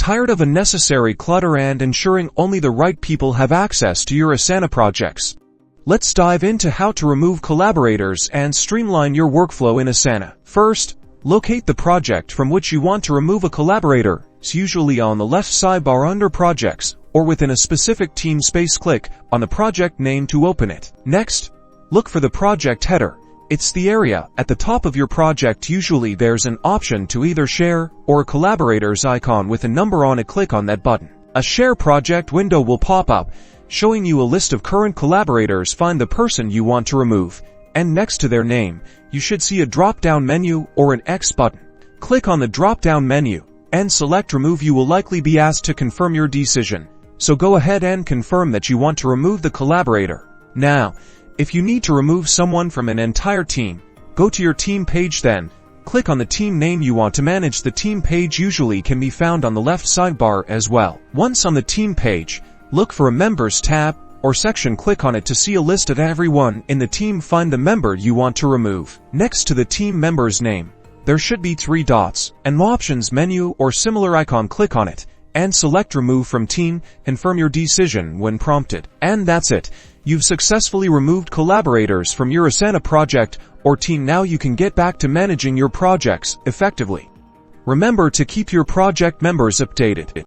Tired of unnecessary clutter and ensuring only the right people have access to your Asana projects? Let's dive into how to remove collaborators and streamline your workflow in Asana. First, locate the project from which you want to remove a collaborator. It's usually on the left sidebar under Projects, or within a specific team space. Click on the project name to open it. Next, look for the project header. It's the area at the top of your project. Usually there's an option to either share or a collaborators icon with a number on it. Click on that button. A share project window will pop up, showing you a list of current collaborators. Find the person you want to remove, and next to their name, you should see a drop-down menu or an X button. Click on the drop-down menu and select Remove. You will likely be asked to confirm your decision, so go ahead and confirm that you want to remove the collaborator. Now, if you need to remove someone from an entire team, go to your team page, then click on the team name you want to manage. The team page usually can be found on the left sidebar as well. Once on the team page, look for a Members tab or section. Click on it to see a list of everyone in the team. Find the member you want to remove. Next to the team member's name, there should be 3 dots, an options menu or similar icon. Click on it and select Remove from Team. Confirm your decision when prompted. And that's it. You've successfully removed collaborators from your Asana project or team. Now you can get back to managing your projects effectively. Remember to keep your project members updated.